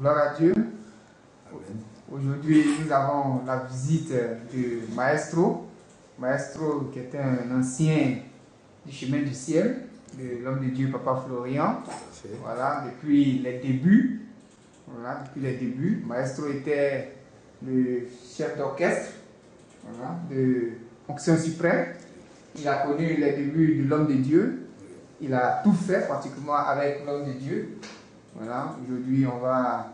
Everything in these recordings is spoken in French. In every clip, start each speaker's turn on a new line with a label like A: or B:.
A: Gloire à Dieu.
B: Amen.
A: Aujourd'hui, nous avons la visite du Maestro. Maestro qui était un ancien du chemin du ciel, de l'homme de Dieu, Papa Florian.
B: Tout à fait.
A: Voilà, depuis les débuts. Voilà, depuis les débuts. Maestro était le chef d'orchestre, voilà, de Fonction Suprême. Il a connu les débuts de l'homme de Dieu. Il a tout fait, particulièrement avec l'homme de Dieu. Voilà, aujourd'hui, on va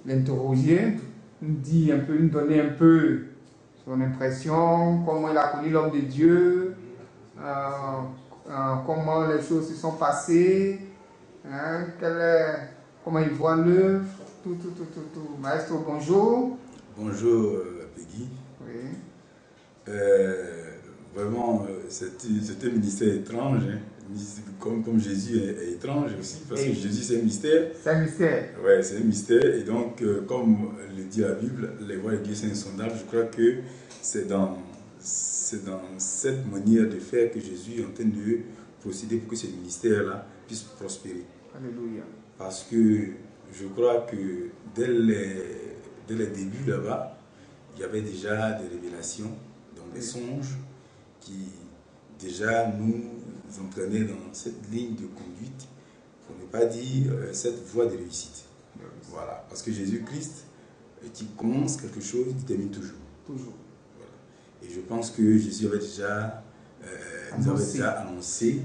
A: l'interroger, nous donner un peu son impression, comment il a connu l'homme de Dieu, comment les choses se sont passées, hein, comment il voit l'œuvre, tout. Maestro, bonjour.
B: Bonjour Peggy.
A: Oui.
B: Vraiment, c'est un ministère étrange, hein. Comme Jésus est étrange aussi, parce que Jésus c'est un mystère.
A: C'est un mystère.
B: Ouais, c'est un mystère. Et donc, comme le dit la Bible, les voies de Dieu sont insondables. Je crois que c'est dans cette manière de faire que Jésus est en train de procéder pour que ce ministère-là puisse prospérer.
A: Alléluia.
B: Parce que je crois que dès les débuts là-bas, il y avait déjà des révélations, donc des songes qui déjà nous entraînaient dans cette ligne de conduite, pour ne pas dire cette voie de réussite. Voilà, parce que Jésus-Christ, qui commence quelque chose, il termine toujours.
A: Toujours.
B: Voilà. Et je pense que Jésus avait déjà, nous avait déjà annoncé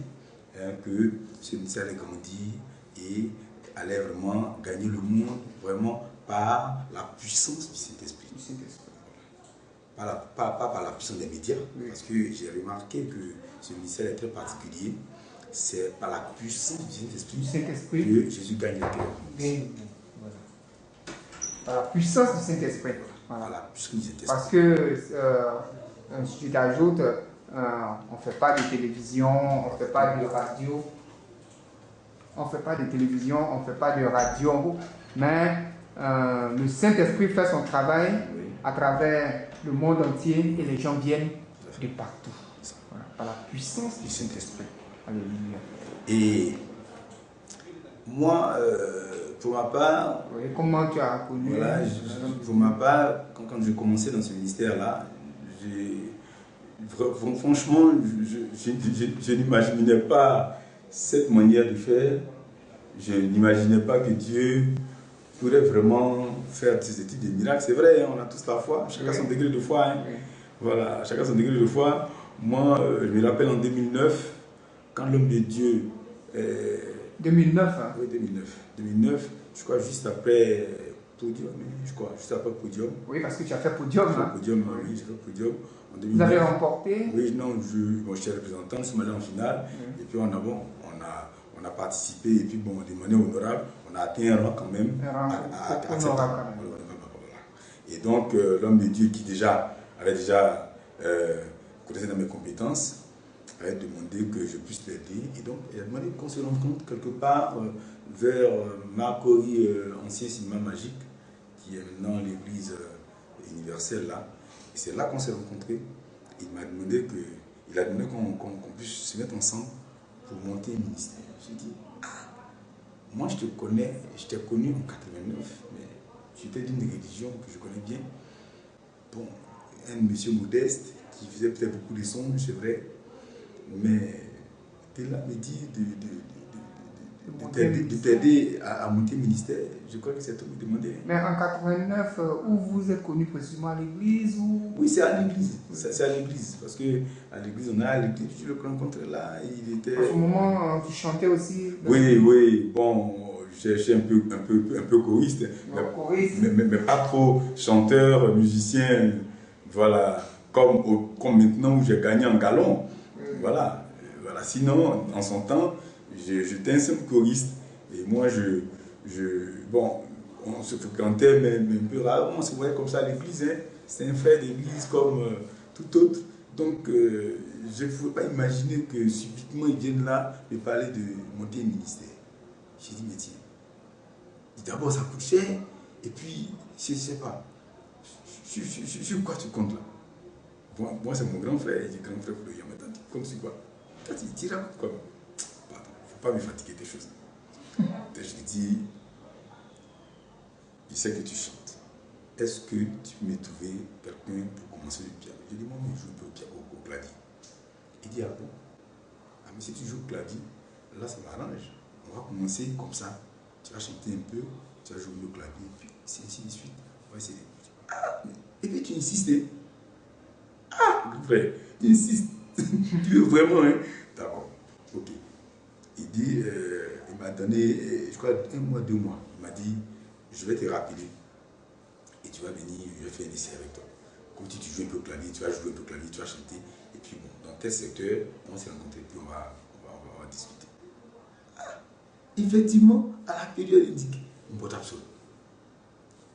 B: que ce ministère allait grandir et allait vraiment gagner le monde, vraiment par la puissance du Saint-Esprit. Pas par la puissance des médias, oui. Parce que j'ai remarqué que ce ministère est très particulier. C'est par la puissance du Saint-Esprit que Jésus gagne le cœur.
A: Voilà. Par la puissance du Saint-Esprit. Voilà.
B: Par la puissance du Saint-Esprit.
A: Parce que, je t'ajoute, on ne fait pas de télévision, on ne fait pas de radio. On ne fait pas de télévision, on ne fait pas de radio, mais le Saint-Esprit fait son travail à travers le monde entier et les gens viennent de partout. Voilà, par la puissance du Saint-Esprit. Alléluia.
B: Et moi, pour ma part,
A: oui, comment tu as connu?
B: Voilà, pour ma part, quand j'ai commencé dans ce ministère-là, franchement, je n'imaginais pas cette manière de faire. Je n'imaginais pas que Dieu pourrait vraiment faire ce type de miracles. C'est vrai, hein, on a tous la foi, chacun son degré de foi. Hein. Oui. Voilà, chacun son degré de foi. Moi, je me rappelle en 2009, quand l'homme de Dieu...
A: 2009 hein?
B: Oui, 2009, je crois juste après Podium, juste après Podium.
A: Oui, parce que tu as fait Podium.
B: Podium, oui, j'ai fait Podium. En 2009,
A: vous avez remporté?
B: Oui, non, je suis représentant, nous sommes allés en finale. Et puis on a participé, et puis bon, de manière honorable, on a atteint un rang quand même.
A: Honorable quand même.
B: Et donc, l'homme de Dieu qui avait déjà connaissait dans mes compétences, avait demandé que je puisse l'aider. Et donc, il a demandé qu'on se rencontre quelque part vers Marcory, ancien cinéma magique, qui est maintenant l'église universelle là. Et c'est là qu'on s'est rencontrés. Il m'a demandé qu'on puisse se mettre ensemble pour monter un ministère. J'ai dit, moi je t'ai connu en 89, mais j'étais d'une religion que je connais bien. Bon, un monsieur modeste qui faisait peut-être beaucoup de songes, c'est vrai. Mais tu es là me dire de t'aider à monter le ministère, je crois que c'est tout me demander.
A: Mais en 89, où vous êtes connu précisément à l'église ou...
B: Oui, c'est à l'église. C'est à l'église. Parce qu'à l'église, je le rencontrais là, il était...
A: À ce moment, tu chantais aussi?
B: Oui. Bon, je suis un peu choriste. Mais pas trop chanteur, musicien. Voilà. Comme maintenant où j'ai gagné en galon. Voilà. Sinon, en son temps, j'étais un simple choriste. Et moi, on se fréquentait même un peu rarement, on se voyait comme ça à l'église. Hein. C'est un frère d'église comme tout autre. Donc, je ne pouvais pas imaginer que subitement ils viennent là me parler de monter un ministère. J'ai dit, mais tiens, d'abord ça coûte cher, et puis, je ne sais pas, sur quoi tu comptes là? Moi, c'est mon grand frère, il dit grand frère Florian, mais tu comptes sur quoi? Tu racontes quoi? Pardon, il ne faut pas me fatiguer des choses. Je lui dis, je sais que tu chantes. Est-ce que tu peux me trouver quelqu'un pour commencer le piano? Je dis, moi, je joue un peu au clavier. Il dit, ah bon? Ah, mais si tu joues au clavier, là, ça m'arrange. On va commencer comme ça. Tu vas chanter un peu, tu vas jouer au clavier, et puis c'est ainsi de suite. On va essayer. Ah, et puis tu insistes. Ah, frère, tu insistes. Tu veux vraiment, hein? D'accord, ok. Il dit, il m'a donné, je crois, 1 mois, 2 mois. Il m'a dit, je vais te rappeler. Et tu vas venir, je vais faire un essai avec toi. Comme si tu joues un peu au clavier, tu vas jouer un peu au clavier, tu vas chanter. Et puis bon, dans tel secteur, on s'est rencontrés, puis on va discuter. Ah, effectivement, à la période indiquée, mon pote absolu.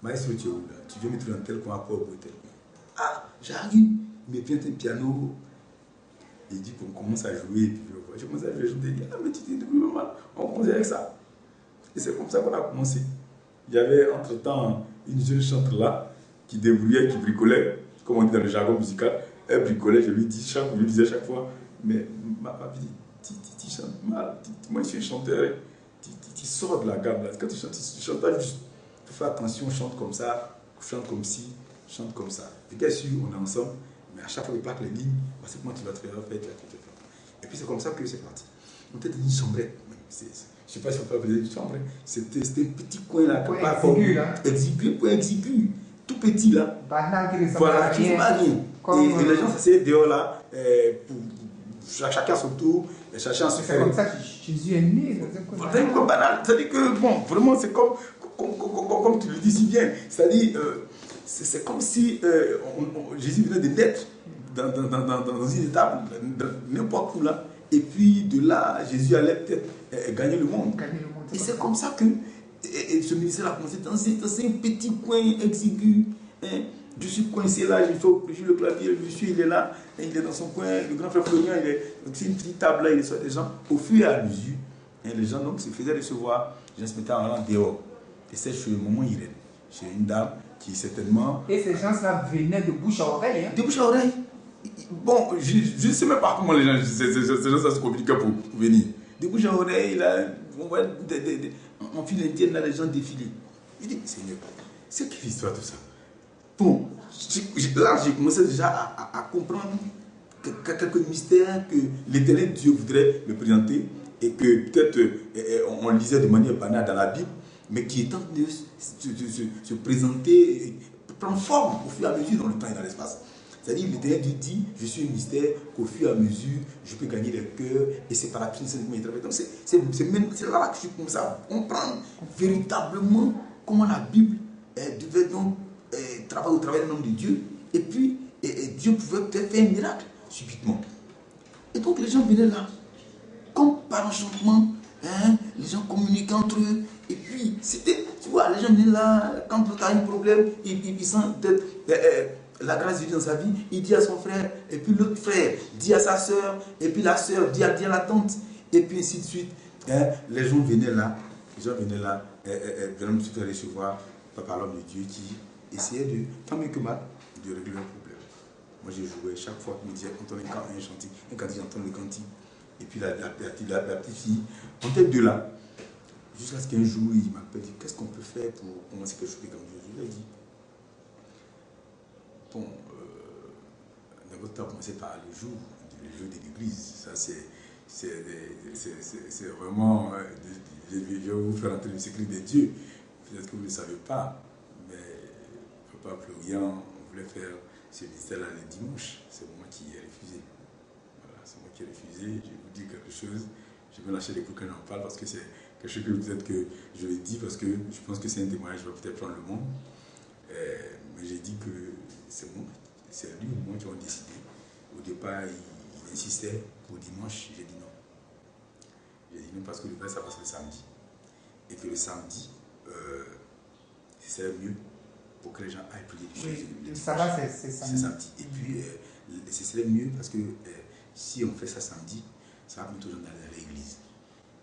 B: Maestro, tu es où là? Tu viens me trouver dans tel coin, pas au tel coin. Ah, j'arrive, il me vient un piano. Il dit qu'on commence à jouer. Et puis je commence à jouer. Je me dis, ah, mais tu t'es doublé, maman. On commence avec ça. Et c'est comme ça qu'on a commencé. Il y avait entre-temps une jeune chanteuse là qui débrouillait, qui bricolait, comme on dit dans le jargon musical. Elle bricolait, je lui disais chaque fois, mais ma papy, tu chantes mal. Moi, je suis un chanteur. Tu sors de la gamme là. Quand tu chantes pas juste. Il faut faire attention, chante comme ça, chante comme ci, chante comme ça. Et bien sûr, on est ensemble, mais à chaque fois qu'il plaque les lignes, c'est comment tu vas te faire, et puis c'est comme ça que c'est parti. On était dans une chambrette. Je ne sais pas si on peut appeler une chambrette. C'était un petit coin là.
A: Point exigu là.
B: Exigu, point exigu. Tout petit là.
A: Banal qui ressemble
B: voilà,
A: à rien.
B: Et les gens s'asseyaient dehors là, pour chacun son tour, et chacun en se
A: C'est comme ça que Jésus est né.
B: C'est comme banal. C'est-à-dire que, bon, vraiment, c'est comme tu le dis si bien. C'est-à-dire, c'est comme si Jésus venait de naître dans une étape, n'importe où là. Et puis de là, Jésus allait peut-être gagner le monde. Et c'est comme ça que ce ministère a commencé dans un petit coin exigu. Hein. Je suis coincé là, je joue le clavier, le monsieur il est là, il est dans son coin, le grand frère Florian, c'est une petite table là, il est sur des gens. Au fur et à mesure, hein, les gens donc se faisaient recevoir, les gens se mettaient en allant dehors. Et c'est chez maman Irène, chez une dame qui certainement.
A: Et ces gens-là venaient de bouche à oreille. Hein?
B: De bouche à oreille. Bon, je ne sais même pas comment les gens, ces gens se communiquaient pour venir. De bouche à oreille, là, on voit en file indienne, là, les gens défiler. Je dis, Seigneur, c'est quelle histoire tout ça? Bon, là, j'ai commencé déjà à comprendre quelques mystères que l'Éternel Dieu voudrait me présenter et que peut-être on lisait de manière banale dans la Bible, mais qui est en train de se présenter, prendre forme au fur et à mesure dans le temps et dans l'espace. C'est-à-dire, l'Éternel Dieu dit, je suis un mystère qu'au fur et à mesure, je peux gagner les cœurs et c'est par la puissance de mon travail. Donc, c'est là que je commence à comprendre véritablement comment la Bible devait donc travailler au travail d'un homme de Dieu. Et puis, Dieu pouvait peut-être faire un miracle subitement. Et donc, les gens venaient là, comme par enchantement, hein, les gens communiquaient entre eux. Et puis, c'était, tu vois, les gens venaient là, quand tu as un problème, ils sentent la grâce de Dieu dans sa vie, il dit à son frère, et puis l'autre frère dit à sa soeur, et puis la soeur dit à la tante, et puis ainsi de suite. Hein, les gens venaient là, venaient me faire recevoir par l'homme de Dieu qui essayait de, tant mieux que mal, de régler leurs problèmes. Moi, j'ai joué chaque fois qu'il me disait, quand on est un chantier, et quand j'entends le cantique, et puis la petite fille, en tête de là, jusqu'à ce qu'un jour, il m'appelle, dit, qu'est-ce qu'on peut faire pour commencer quelque chose comme Dieu? Je lui ai dit, bon, d'abord, tu as commencé par le jour de l'église. Ça, c'est vraiment, je vais vous faire entrer le secret de Dieu. Peut-être que vous ne le savez pas, mais Papa Florian voulait faire ce ministère-là le dimanche. C'est moi qui ai refusé. Voilà, c'est moi qui ai refusé. Je vais vous dire quelque chose. Je vais lâcher les coups quand j'en parle parce que c'est quelque chose que peut-être que je l'ai dit parce que je pense que c'est un témoignage qui va peut-être prendre le monde. Mais j'ai dit que c'est lui ou moi qui ont décidé. Au départ, il insistait pour dimanche. J'ai dit non. J'ai dit non parce que le vrai, ça passe le samedi. Et que le samedi, c'est mieux pour que les gens aillent prier du Jésus.
A: Oui, ça va, c'est samedi.
B: Et puis, ce serait mieux parce que si on fait ça samedi, ça va plutôt d'aller à l'église.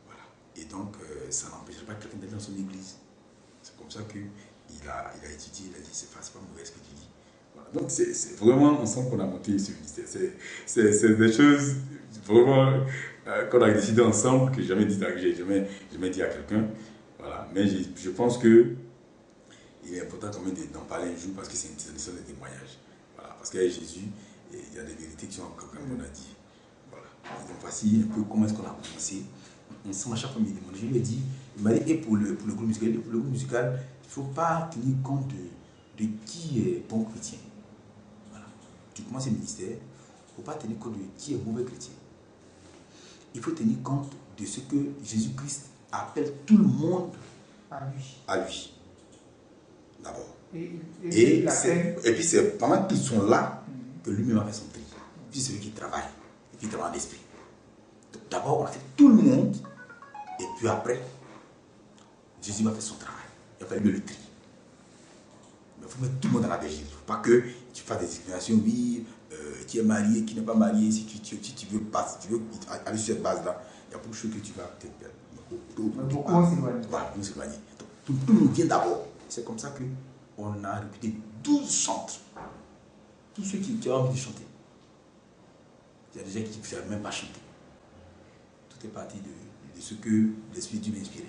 B: Voilà. Et donc, ça n'empêcherait pas quelqu'un d'aller dans son église. C'est comme ça qu'il a étudié, il a dit, c'est pas mauvais ce que tu dis. Voilà. Donc, c'est vraiment ensemble qu'on a monté ce ministère. C'est des choses vraiment qu'on a décidé ensemble, que j'ai jamais dit à quelqu'un. Voilà. Mais je pense que il est important quand même d'en parler un jour parce que c'est une tradition de témoignage. Voilà. Parce qu'avec Jésus, il y a des vérités qui sont comme on a dit. Voilà. Et donc voici un peu comment est-ce qu'on a commencé. Ensemble, à chaque fois, il me demande, je lui ai dit, il m'a dit, et pour le groupe musical, il ne faut pas tenir compte de qui est bon chrétien. Voilà. Tu commences le ministère, il ne faut pas tenir compte de qui est mauvais chrétien. Il faut tenir compte de ce que Jésus-Christ appelle tout le monde à lui. D'abord. Et puis c'est pendant qu'ils sont là que lui-même a fait son tri. Puis c'est celui qui travaille, et puis il travaille en esprit. Donc d'abord, on a fait tout le monde, et puis après, Jésus va faire son travail. Il a fallu le tri. Mais il faut mettre tout le monde dans la bergère. Il ne faut pas que tu fasses des discriminations, oui, qui est marié, qui n'est pas marié, si tu veux aller sur cette base-là, il y a beaucoup de choses que tu vas peut-être perdre.
A: Beaucoup vont s'éloigner.
B: Voilà, vont s'éloigner. Donc tout le monde vient d'abord. C'est comme ça qu'on a recruté 12 chantres. Tous ceux qui ont envie de chanter. Il y a des gens qui ne savent même pas chanter. Tout est parti de ce que l'Esprit de Dieu m'inspirait.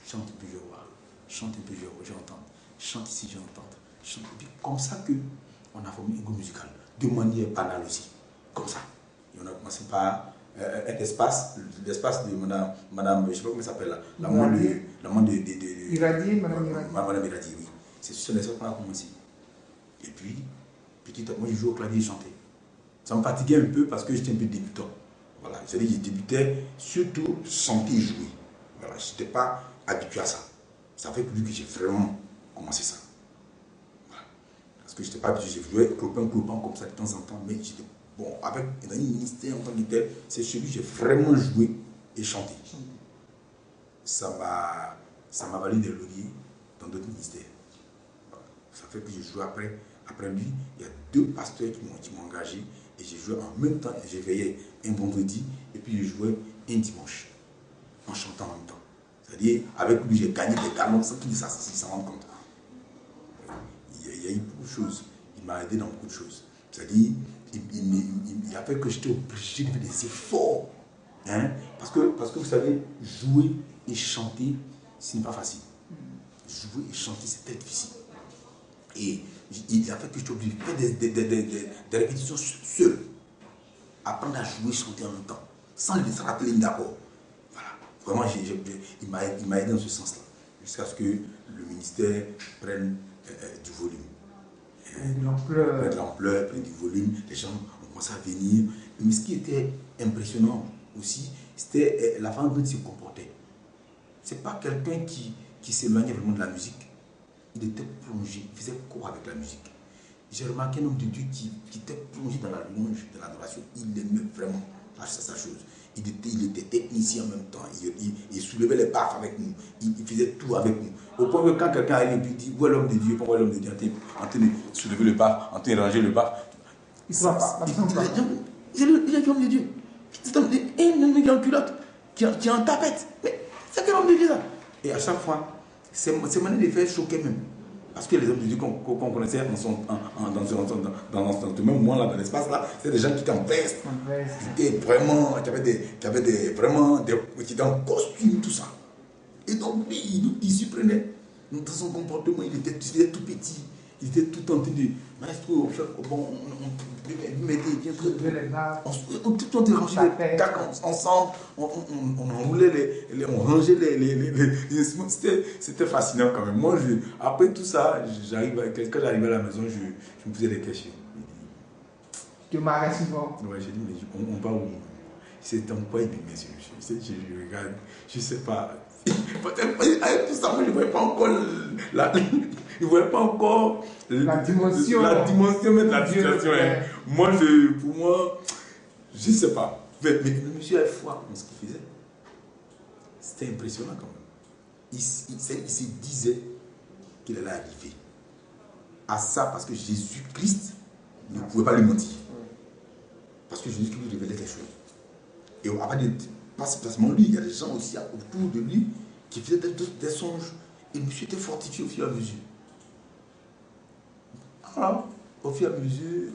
B: Chante un peu, je vois. Chante un peu, je entends. Chante ici, je entends. Chante. Et puis comme ça qu'on a formé un groupe musical. De manière banale aussi. Comme ça. Et on a commencé par un espace, l'espace de madame, je ne sais pas comment elle s'appelle là. Maman de
A: Iradier, madame Iradier.
B: Madame Iradier, oui. C'est sur l'espace qu'on a commencé. Et puis, petit à petit, moi je jouais au clavier et chantais. Ça me fatiguait un peu parce que j'étais un peu débutant. Voilà, c'est-à-dire que je débutais surtout chanter et jouer. Voilà, je n'étais pas habitué à ça. Ça fait plus que j'ai vraiment commencé ça. Voilà. Parce que je n'étais pas habitué, je jouais clopin comme ça de temps en temps, mais j'étais bon, avec dans un ministère en tant que tel, c'est celui que j'ai vraiment joué et chanté. Ça m'a valu des lauriers dans d'autres ministères. Voilà. Ça fait que j'ai joué après lui, il y a 2 pasteurs qui m'ont engagé et j'ai joué en même temps. J'ai veillé un vendredi et puis je jouais un dimanche en chantant en même temps. C'est-à-dire, avec lui, j'ai gagné des galons sans qu'il s'en rende compte. Il y a eu beaucoup de choses. Il m'a aidé dans beaucoup de choses. C'est-à-dire, il a fait que j'étais obligé de faire des efforts. Hein? Parce que vous savez, jouer et chanter, ce n'est pas facile. Jouer et chanter, c'est très difficile. Et il a fait que j'étais obligé de faire des répétitions seul. Apprendre à jouer et chanter en même temps. Sans rappeler d'accord. Voilà. Vraiment, il m'a aidé dans ce sens-là. Jusqu'à ce que le ministère prenne du volume.
A: De l'ampleur.
B: De l'ampleur, prenne du volume. Les gens ont commencé à venir. Mais ce qui était impressionnant aussi, c'était la façon dont il se comportait. Ce n'est pas quelqu'un qui s'éloignait vraiment de la musique. Il était plongé, il faisait quoi avec la musique. J'ai remarqué un homme de Dieu qui était plongé dans la louange, dans l'adoration. Il aimait vraiment sa chose. Il était technicien en même temps. Il soulevait les baffes avec nous. Il faisait tout avec nous. Au point que quand quelqu'un arrive et lui dit, où est l'homme de Dieu, pourquoi l'homme de Dieu en train de soulever le baff, en train de ranger le baff.
A: Il ne voit pas.
B: Il est l'homme de Dieu. C'est un homme qui est en culotte, qui est en tapette. Mais c'est quel homme de Dieu ça? Et à chaque fois, ces manières de faire choquaient même. Parce que les hommes de Dieu qu'on connaissait dans ce même moment-là, dans l'espace-là, c'était des gens qui étaient en veste. Qui étaient vraiment, qui étaient en costume, tout ça. Et donc, lui, il s'y prenait. Dans son comportement, il était tout petit. Il était tout en train de. Maestro, bon, on mettait bien trop. On tout en train de ranger les cacs ensemble. On enroulait on rangeait les instruments. C'était fascinant quand même. Moi, après tout ça, quand j'arrivais à la maison, je me posais des questions.
A: Tu m'arrêtes souvent.
B: Ouais, j'ai dit, mais on va où? C'est en quoi il dit, mais je regarde, je ne sais pas. Avec tout ça, moi, je ne voyais pas encore je ne voyais pas encore
A: la dimension
B: même de la situation. Moi, pour moi, je ne sais pas. Mais le monsieur avait foi dans ce qu'il faisait. C'était impressionnant quand même. Il se disait qu'il allait arriver à ça parce que Jésus-Christ ne pouvait pas lui mentir. Parce que Jésus-Christ lui révélait quelque chose. Et après, pas seulement lui, il y a des gens aussi autour de lui qui faisaient des songes. Et le monsieur était fortifié au fur et à mesure. Alors, au fur et à mesure,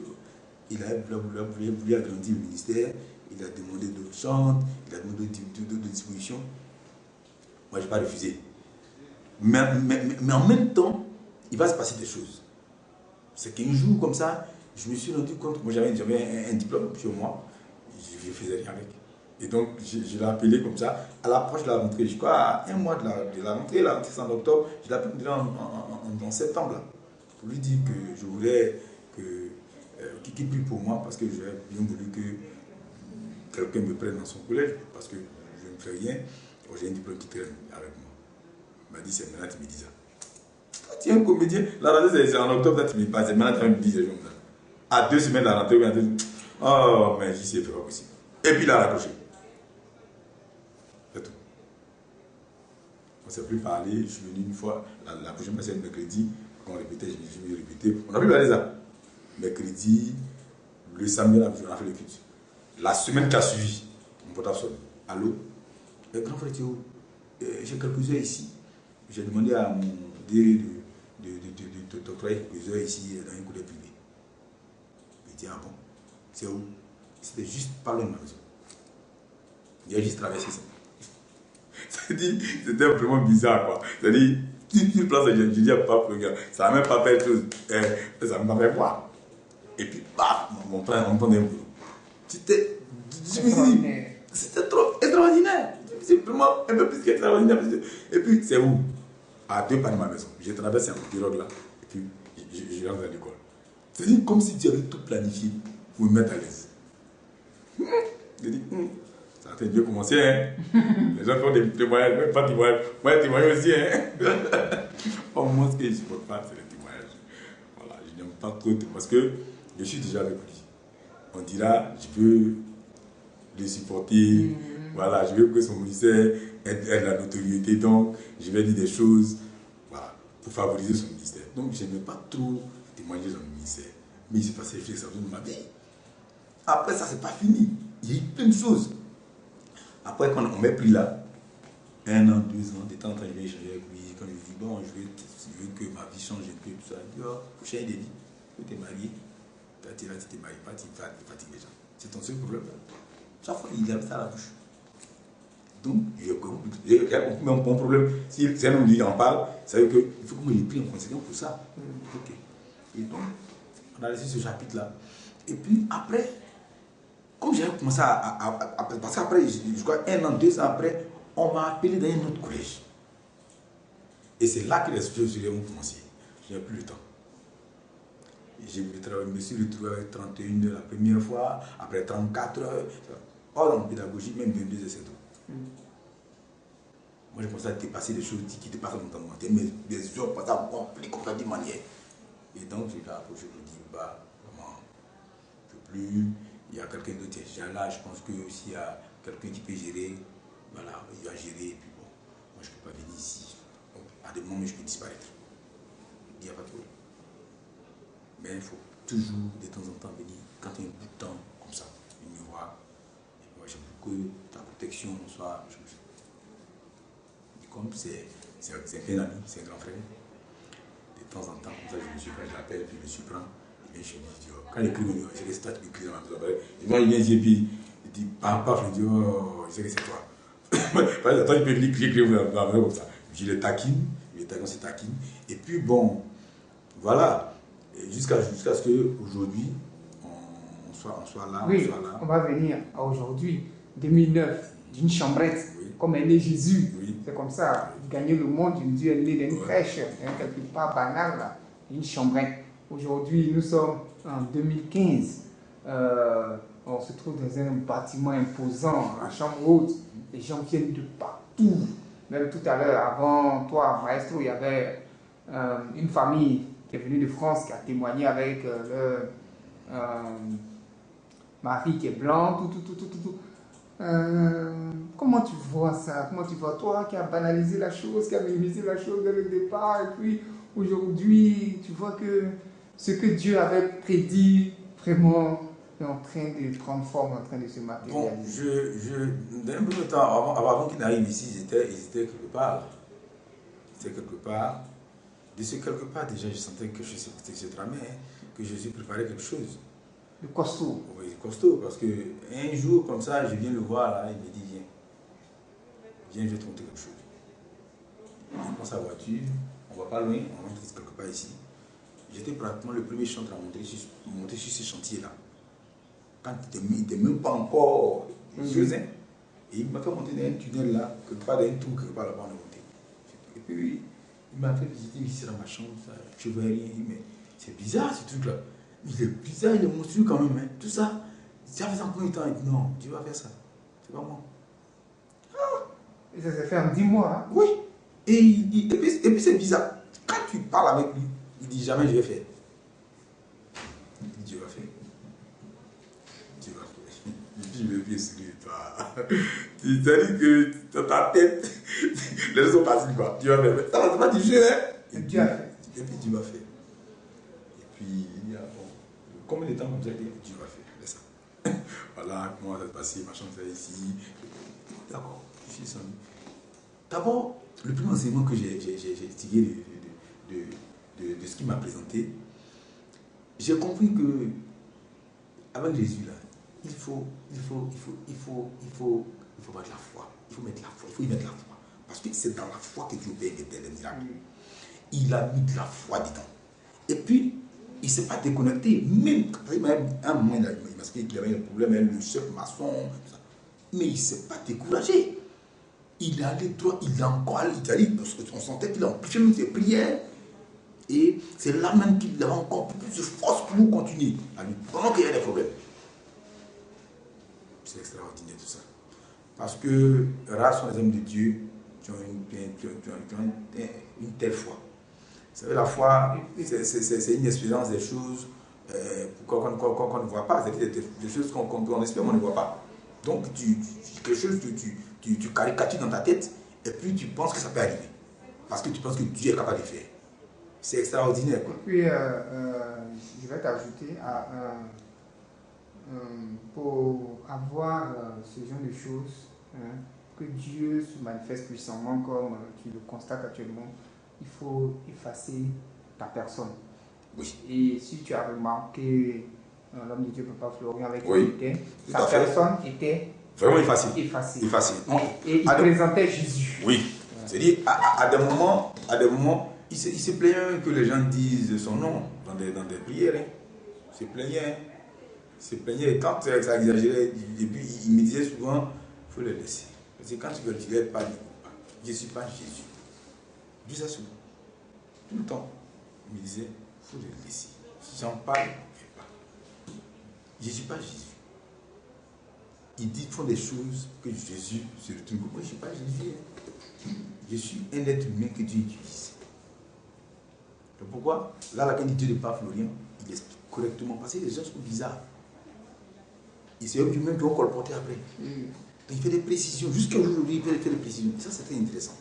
B: il a voulu agrandir le ministère. il a demandé d'autres chants, il a demandé d'autres dispositions. Moi, je n'ai pas refusé. Mais en même temps, il va se passer des choses. C'est qu'un jour, comme ça, je me suis rendu compte, moi j'avais un diplôme sur moi, je ne faisais rien avec. Et donc, je l'ai appelé comme ça, à l'approche de la rentrée, je crois, à un mois de la rentrée c'est en octobre, je l'ai appelé en septembre, là, pour lui dire que je voulais qu'il prie pour moi, parce que j'aurais bien voulu que quelqu'un me prenne dans son collège, parce que je ne fais rien, j'ai un diplôme qui traîne avec moi. Il m'a dit, c'est maintenant que tu me dis ça. Tu es un comédien, la rentrée c'est en octobre, tu me dis pas, c'est maintenant que tu me dis ça. À 2 semaines de la rentrée, il m'a dit, oh, mais j'y sais, c'est pas possible. Et puis il a raccroché. C'est tout. On ne s'est plus parlé, je suis venu une fois, la prochaine fois c'est le mercredi, quand on répétait, je vais répéter, on n'a plus parlé ça. Mercredi, le samedi, on a fait le culte. La semaine qui a suivi, mon portable sonne. Allô? Grand frère Théo, j'ai quelques heures ici. J'ai demandé à mon DG de t'octroyer quelques heures ici dans un collège privé. Il dit, ah bon, c'est où? C'était juste par loin de ma maison. J'ai juste traversé ça. C'était vraiment bizarre, quoi. C'est-à-dire, tu places, je dis à papa, le gars, ça n'a même pas fait chose. Ça ne m'a pas fait voir. Et puis, bah, on prend un boulot. C'était trop extraordinaire. C'est vraiment un peu plus qu'extraordinaire. Et puis, c'est où? À 2 pas de ma maison. J'ai traversé un pirogue là. Et puis, je rentre à l'école. C'est comme si tu avais tout planifié pour me mettre à l'aise. J'ai dit, ça a bien commencé. Hein? Les gens font des témoignages, même pas témoignages. Moi, je témoigne aussi. Hein? Au moins, ce que je ne supporte pas, c'est les témoignages. Voilà, je n'aime pas trop parce que je suis déjà avec lui. On dira, je veux le supporter. Voilà, je veux que son ministère ait la notoriété. Donc, je vais dire des choses, voilà, pour favoriser son ministère. Donc, je n'aime pas trop témoigner dans le ministère. Mais il s'est passé des choses dans ma vie. Après ça, c'est pas fini. Il y a eu plein de choses. Après, quand on m'a pris là, 1 an, 2 ans, de temps en temps, je vais échanger avec lui. Quand je dis, bon, je veux que ma vie change un peu, tout ça. Il dit, oh, prochain, il dit, tu t'es marié. Tu t'es marié, pas, tu fatigues les gens. C'est ton seul problème. Chaque fois, il avait ça à la bouche. Donc, j'ai compris mon problème. Si un homme lui en parle, ça veut dire qu'il faut que moi, il prie en conséquence pour ça. Ok. Et donc, on a laissé ce chapitre-là. Et puis, après, comme j'ai commencé parce qu'après, je crois 1 an, 2 ans après, on m'a appelé dans un autre collège. Et c'est là que les choses ont commencé. Je n'ai plus le temps. Je me suis retrouvé avec 31 heures la première fois, après 34 heures. Or, en pédagogie, même 22 heures, c'est tout. Moi, je pensais à dépasser des choses qui dépassent mon temps. Mais des heures passaient à compliquer comme ça d'une manière. Et donc, j'ai approché, je me dis, bah, vraiment, je ne peux plus. Il y a quelqu'un d'autre qui est déjà là. Je pense que s'il y a quelqu'un qui peut gérer, voilà, il va gérer. Et puis bon, moi, je ne peux pas venir ici. Donc, à des moments, je peux disparaître. Il n'y a pas de problème. Mais il faut toujours, de temps en temps, venir, quand il y a un bout de temps, comme ça, venir me voir. Et moi, j'aime que ta protection soit. Comme c'est un ami, c'est un grand frère. De temps en temps, comme ça, je l'appelle, puis je me surprends. Il vient chez lui, il dit, oh, quand il écrit, c'est que c'est toi qui écris dans ma maison. Il vient ici, puis il dit, paf, je dis, oh, je sais que c'est toi. Par exemple, il peut venir écrire dans la maison comme ça. Je le taquine, c'est taquine. Et puis bon, voilà. Jusqu'à ce qu'aujourd'hui, on soit là.
A: Oui,
B: on soit là.
A: On va venir à aujourd'hui, 2009, d'une chambrette, oui. Comme est né Jésus. Oui. C'est comme ça, gagner le monde, Dieu est né d'une crèche, quelque part banal, là, d'une chambrette. Aujourd'hui, nous sommes en 2015. On se trouve dans un bâtiment imposant, la chambre haute. Les gens viennent de partout. Même tout à l'heure, avant toi, Maestro, il y avait une famille qui est venue de France, qui a témoigné avec leur mari qui est blanc, tout. Comment tu vois ça? Comment tu vois, toi qui as banalisé la chose, qui as minimisé la chose dès le départ, et puis aujourd'hui, tu vois que ce que Dieu avait prédit, vraiment, est en train de prendre forme, en train de se matérialiser.
B: Bon, d'un peu de temps, avant qu'ils n'arrivent ici, ils étaient quelque part. C'était quelque part. De ce quelque part, déjà, je sentais que je tramais, que Jésus préparait quelque chose.
A: de costaud.
B: Oui, costaud, parce qu'un jour, comme ça, je viens le voir, là, il me dit, viens. Viens, je vais te montrer quelque chose. Il prend sa voiture, on va pas loin, on rentre quelque part ici. J'étais pratiquement le premier chanteur à monter sur ce chantier-là. Quand il n'était même pas encore jeune. Et il m'a fait monter dans un tunnel là, quelque part dans un trou, quelque part là-bas, on est monté. Et puis, il m'a fait visiter ici dans ma chambre, ça, je ne voyais rien. Il dit, mais c'est bizarre ce truc-là. Il est bizarre, il est monstrueux quand même. Hein. Tout ça, ça fait en combien de temps? Il dit, non, Dieu va faire ça. C'est pas moi.
A: Et ça s'est fait en 10 mois. Hein?
B: Oui. Et puis c'est bizarre. Quand tu parles avec lui, il dit jamais je vais faire. Il dit Dieu va faire. Dieu va faire. Et puis je me fie sur lui. C'est-à-dire que dans ta tête, les gens sont passés quoi. Dieu va faire. Ça va pas du jeu, hein.
A: Et Dieu a fait.
B: Et puis Dieu va faire. Et puis il y a bon, combien de temps comme ça, Dieu va faire. Laisse ça. Voilà, comment ça va se passer, ma chambre c'est ici. D'accord, je suis sans lui. D'abord, le premier enseignement que j'ai tiré de ce qu'il m'a présenté, j'ai compris que avec Jésus là, il faut mettre la foi. Il faut mettre la foi. Il faut y mettre la foi. Parce que c'est dans la foi que Dieu opère les miracles. Il a mis de la foi dedans. Et puis, il ne s'est pas déconnecté. Même un moment, il m'a expliqué qu'il avait un problème avec le chef maçon. Mais il ne s'est pas découragé. Il est allé droit, il a encore allé, on sentait qu'il a amplifié même ses prières. Et c'est là même qu'il avait encore plus de force pour continuer à lui, pendant qu'il y a des problèmes. C'est extraordinaire tout ça. Parce que rares sont les hommes de Dieu qui ont une telle foi. Vous savez, la foi, c'est une expérience des choses qu'on ne voit pas. C'est des choses qu'on espère, mais on ne voit pas. Donc, quelque chose, tu caricatures dans ta tête et puis tu penses que ça peut arriver. Parce que tu penses que Dieu est capable de faire. C'est extraordinaire. Quoi.
A: Et puis, je vais t'ajouter pour avoir ce genre de choses, hein, que Dieu se manifeste puissamment comme tu le constates actuellement, il faut effacer ta personne.
B: Oui.
A: Et si tu as remarqué l'homme de Dieu, Papa Florian, avec
B: oui,
A: sa personne était
B: vraiment effacée.
A: Effacée. Et il présentait Jésus.
B: Oui. C'est-à-dire, à des moments, il se plaignait que les gens disent son nom dans des prières. Hein. Il se plaignait. Il se plaignait. Et quand ça exagérait, et puis il me disait souvent, il faut le laisser. Parce que quand tu veux le dire, pas, je ne suis pas Jésus. Je dis ça souvent. Tout le temps. Il me disait, il faut le laisser. Si j'en parle, je ne fais pas. Je ne suis pas Jésus. Il dit, ils font des choses que Jésus se retrouve. Moi, je ne suis pas Jésus. Hein. Je suis un être humain que Dieu utilise. Donc pourquoi? Là, quand il dit Dieu de Papa Florian, il explique correctement. Parce que les gens sont bizarres. Et c'est eux même qui vont colporter après. Donc il fait des précisions. Jusqu'à aujourd'hui, il fait des précisions. Et ça, c'est très intéressant.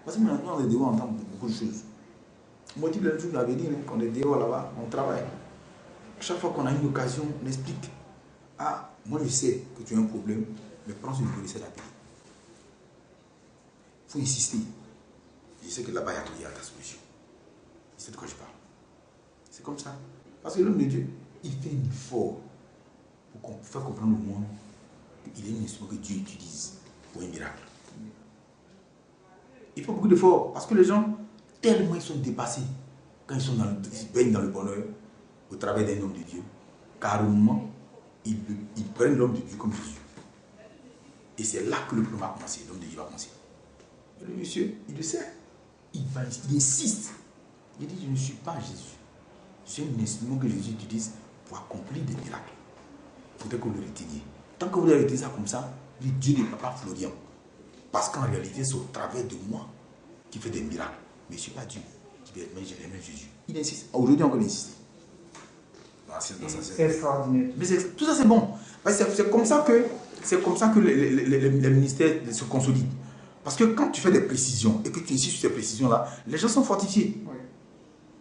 B: Parce que maintenant, on est dehors, on entend beaucoup de choses. Moi, je dis le jour, on avait dit, qu'on est dehors là-bas, on travaille. Chaque fois qu'on a une occasion, on explique. Ah, moi, je sais que tu as un problème, mais prends ce numéro, c'est la paix. Il faut insister. Je sais que là-bas, il y a ta solution. C'est de quoi je parle. C'est comme ça. Parce que l'homme de Dieu, il fait un effort pour faire comprendre au monde qu'il est un instrument que Dieu utilise pour un miracle. Il faut beaucoup d'efforts parce que les gens, tellement ils sont dépassés quand ils baignent dans le bonheur au travers d'un homme de Dieu. Carrément, ils prennent l'homme de Dieu comme Jésus. Et c'est là que le problème va commencer. L'homme de Dieu va commencer. Et le monsieur, il le sait. Il insiste. Il dit, je ne suis pas Jésus. Je suis un instrument que Jésus utilise pour accomplir des miracles. Il faudrait que vous le reteniez. Tant que vous le retenez ça comme ça, le Dieu de Papa Florian. Parce qu'en réalité, c'est au travers de moi qui fait des miracles. Mais je ne suis pas Dieu. Je vais même Jésus. Il insiste. Aujourd'hui, on va insister.
A: C'est extraordinaire.
B: Mais tout ça, c'est bon. C'est comme ça que les ministères se consolident. Parce que quand tu fais des précisions et que tu insistes sur ces précisions-là, les gens sont fortifiés. Oui.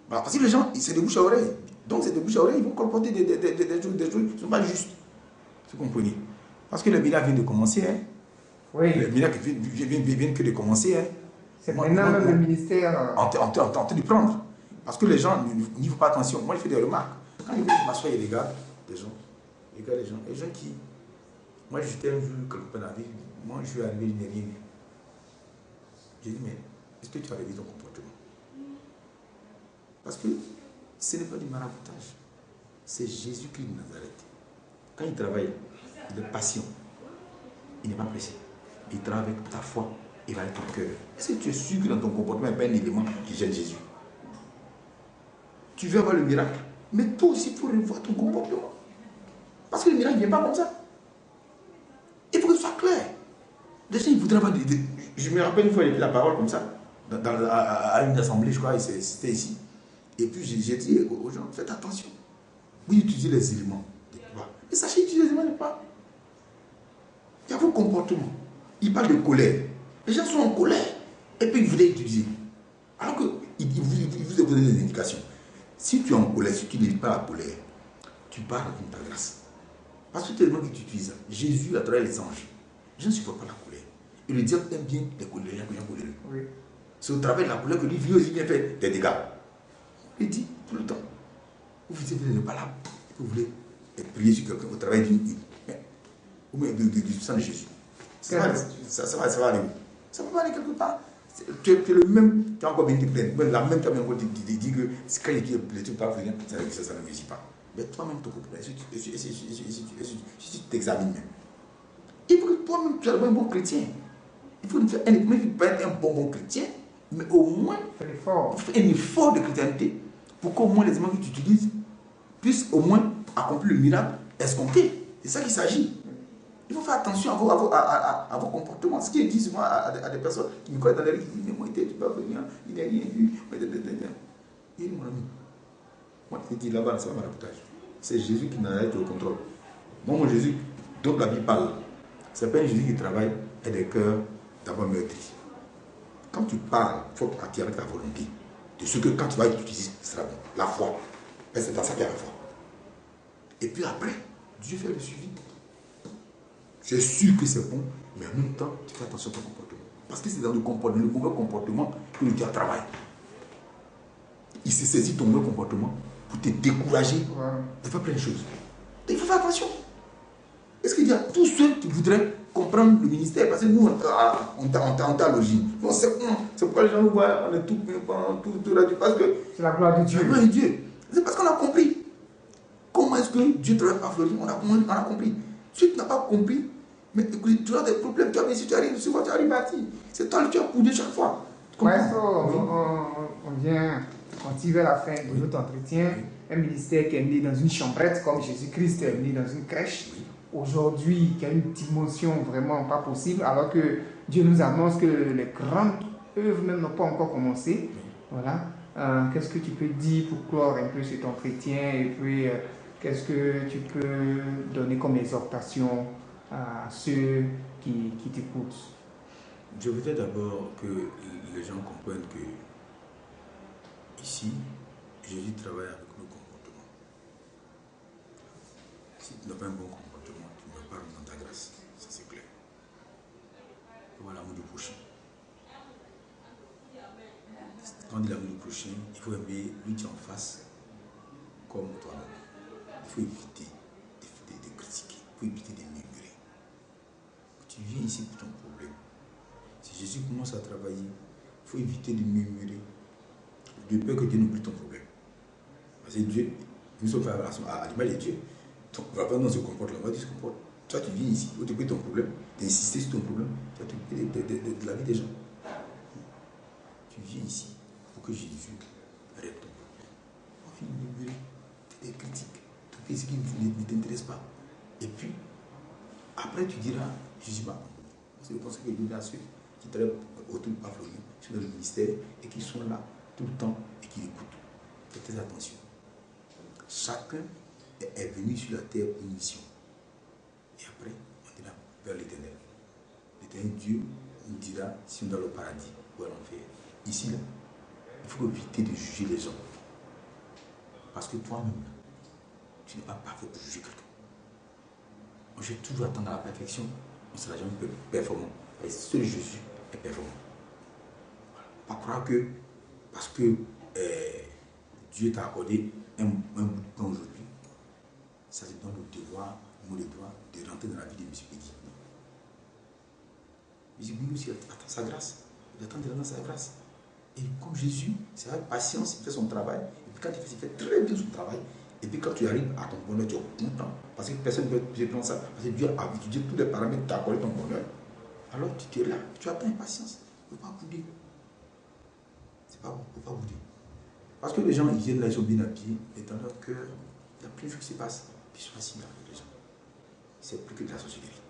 B: Voilà, parce que les gens, c'est de bouche à oreille. Donc, c'est de bouche à oreille, ils vont colporter des choses qui ne sont pas justes. Vous comprenez? Parce que le miracles vient de commencer. Hein.
A: Oui.
B: Le miracle vient que de commencer. Hein.
A: C'est maintenant même le ministère.
B: En train de prendre. Parce que les gens n'y font pas attention. Moi, je fais des remarques. Quand je m'assois et regarde, les gens, Je regarde les gens qui... Moi, j'étais un jour quelque part dans la vie, moi, je suis arrivé, je n'ai rien vu. J'ai dit, mais est-ce que tu as révisé ton comportement? Parce que ce n'est pas du maraboutage. C'est Jésus-Christ de Nazareth. Quand il travaille de passion, il n'est pas pressé. Il travaille avec ta foi et avec ton cœur. Est-ce que tu es sûr que dans ton comportement, il n'y a pas un élément qui gêne Jésus? Tu veux avoir le miracle, mais toi aussi, il faut revoir ton comportement. Parce que le miracle ne vient pas comme ça. Il faut que ce soit clair. Les gens, ils voudraient avoir des... Je me rappelle une fois, il y avait la parole comme ça, à une assemblée, je crois, c'était ici. Et puis j'ai dit aux gens, faites attention. Vous utilisez les éléments de pouvoir. Mais sachez utiliser les éléments de pouvoir. Il y a vos comportements. Il parle de colère. Les gens sont en colère. Et puis ils voulaient utiliser. Alors qu'il vous a donné des indications. Si tu es en colère, si tu n'évites pas la colère, tu pars dans ta grâce. Parce que c'est le mot que tu utilises. Jésus a travers les anges. Les gens ne supportent pas la colère. Et le diable aime bien les colériens, les gens coléreux. Oui. C'est au travers de la colère que lui aussi vient faire des dégâts. Il dit tout le temps. Vous n'êtes pas là. Vous voulez prier sur quelqu'un au travers d'une huile. Ou même du sang de Jésus. Ça va arriver. Ça ne va pas aller quelque part. Tu es le même, tu as encore bien dit la même, tu as encore dit que quand il dit que tu ne parles rien, ça ne réussit pas. Mais toi-même, ton couple, si tu t'examines même, il faut que toi-même, tu sois un bon chrétien. Il faut faire pas être un bon chrétien, mais au moins faire un effort de chrétienté pour qu'au moins les éléments que tu utilises puissent au moins accomplir le miracle escompté. C'est ça qu'il s'agit. Il faut faire attention à vos comportements. Ce qui est dit souvent à des personnes qui me connaissent dans les rues, qui disent, moi, tu ne peux pas venir, il n'y a rien vu. Il dit, mon ami, moi, je te dis là-bas, c'est pas maraboutage. C'est Jésus qui n'en a été au contrôle. Moi, mon Jésus, dont la Bible parle, c'est pas un Jésus qui travaille et des cœurs d'abord meurtris. Quand tu parles, il faut partir avec la volonté de ce que quand tu vas utiliser, ce sera bon. La foi. C'est dans ça qu'il y a la foi. Et puis après, Dieu fait le suivi. C'est sûr que c'est bon, mais en même temps, tu fais attention à ton comportement. Parce que c'est dans le mauvais comportement que le diable travaille. Il se saisit de ton mauvais comportement pour te décourager de faire plein de choses. Donc, il faut faire attention. Est-ce qu'il y a tous ceux qui voudraient comprendre le ministère? Parce que nous, on t'a logé. C'est pourquoi les gens nous voient, on est tout là. Parce que
A: c'est la gloire de Dieu.
B: La gloire de Dieu. C'est parce qu'on a compris. Comment est-ce que Dieu travaille à Floride? On a compris. Si tu n'as pas compris, mais écoute, tu as des problèmes, tu as si tu arrives, tu arrives à ti. C'est toi que tu as coudé chaque fois.
A: Maestro, on tire vers la fin de notre entretien. Un ministère qui est né dans une chambrette, comme Jésus-Christ est né dans une crèche. Aujourd'hui, qui a une dimension vraiment pas possible, alors que Dieu nous annonce que les grandes œuvres même n'ont pas encore commencé. Voilà. Qu'est-ce que tu peux dire pour clore un peu cet entretien et puis qu'est-ce que tu peux donner comme exhortation à ceux qui t'écoutent?
B: Je voudrais d'abord que les gens comprennent que ici, Jésus travaille avec nos comportements. Si tu n'as pas un bon comportement, tu ne vas pas dans ta grâce. Ça, c'est clair. Voilà l'amour du prochain. Quand on dit l'amour du prochain, il faut aimer lui qui est en face comme toi-même. Il faut éviter de critiquer. Il faut éviter de murmurer. Tu viens ici pour ton problème. Si Jésus commence à travailler, il faut éviter de murmurer. De peur que Dieu n'oublie ton problème. Parce que Dieu, nous sommes à l'image de Dieu. Donc, on ne va pas dans ce comportement, Dieu se comporte. Toi, tu viens ici, pour t'occuper de ton problème, d'insister sur ton problème, tu vas t'occuper de la vie des gens. Tu viens ici pour que Jésus règle ton problème. On finit de murmurer, des critiques, tout ce qui ne t'intéresse pas. Et puis, après, tu diras, je ne suis pas. C'est le conseil que je donne à ceux qui travaillent autour de Floride, qui sont dans le ministère et qui sont là tout le temps et qui écoutent. Faites attention. Chacun est venu sur la terre pour une mission. Et après, on ira vers l'Éternel. L'Éternel Dieu nous dira si on est dans le paradis ou à l'enfer. Ici, là, il faut éviter de juger les gens. Parce que toi-même, tu n'es pas parfait pour juger quelqu'un. Moi, j'ai toujours attendu à la perfection. On sera jamais performant. Et seul Jésus est performant. Voilà. Pas croire que parce que Dieu t'a accordé un bout de pain aujourd'hui, ça te donne le devoir mot de droit, de rentrer dans la vie de M. Peggy. Jésus aussi attend sa grâce. Il attend de rentrer dans sa grâce. Et comme Jésus, c'est avec patience, il fait son travail. Et puis quand il fait très bien son travail. Et puis quand tu arrives à ton bonheur, tu es content. Parce que personne ne veut prendre ça. Parce que Dieu a étudié tous les paramètres qui accordent ton bonheur. Alors tu es là, tu attends avec patience. Il ne faut pas bouder. C'est pas bon, il ne faut pas bouder. Parce que les gens, ils viennent là, ils sont bien habillés. Et dans leur cœur, il y a plein de choses qui se passent. Puis ils sont assis avec les gens. C'est plus que de la sorcellerie.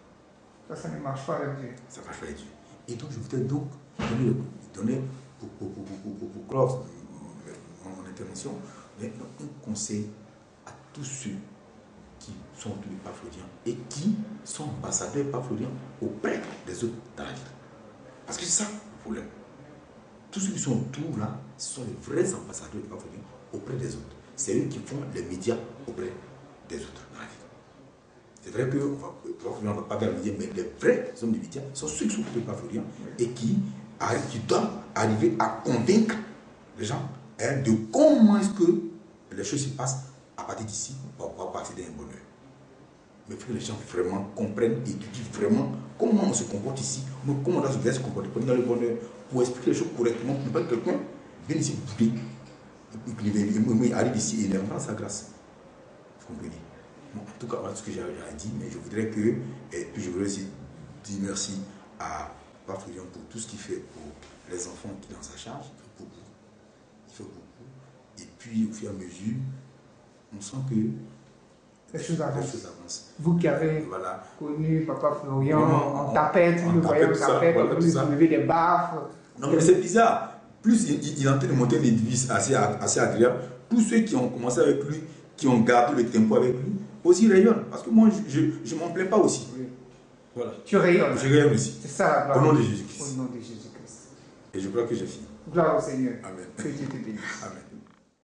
A: Ça ne marche pas avec Dieu.
B: Ça marche pas avec Dieu. Et donc je voudrais donc donner pour clore mon intervention, un conseil à tous ceux qui sont autour du pape Florien et qui sont ambassadeurs du pape Florien auprès des autres dans la ville. Parce que c'est ça le problème. Tous ceux qui sont autour là, ce sont les vrais ambassadeurs du pape Florien auprès des autres. C'est eux qui font les médias auprès des autres dans la ville. C'est vrai qu'on ne va pas bien le dire, mais les vrais hommes de médias sont ceux qui sont autour du pape Florien et qui doivent arriver à convaincre les gens de comment est-ce que les choses se passent à partir d'ici pour pouvoir accéder à un bonheur. Mais il faut que les gens vraiment comprennent et étudient vraiment comment on se comporte ici, comment on doit se comporter pour dans le bonheur, pour expliquer les choses correctement, pour ne pas que quelqu'un vienne ici bouder, il arrive ici et il rend sa grâce. Vous comprenez? Bon, en tout cas, voilà ce que j'ai dit, mais je voudrais que, et puis je voudrais aussi dire merci à Pape Florien pour tout ce qu'il fait pour les enfants qui sont dans sa charge. Il fait beaucoup. Et puis, au fur et à mesure, on sent que
A: les choses avancent.
B: Vous
A: qui avez connu Papa Florien en tapette, vous le voyez en tapette, vous soulevez des baffes.
B: Non, mais c'est bizarre. Plus il est en train de monter une vie assez agréable, tous ceux qui ont commencé avec lui, qui ont gardé le tempo avec lui, aussi rayonnent. Parce que moi, je ne m'en plais pas aussi.
A: Oui.
B: Voilà.
A: Tu rayonnes.
B: Je rayonne aussi.
A: C'est ça la gloire.
B: Au nom de Jésus-Christ.
A: Au nom de Jésus-Christ.
B: Et je crois que j'ai fini.
A: Gloire au Seigneur.
B: Amen.
A: Que Dieu te bénisse.
B: Amen.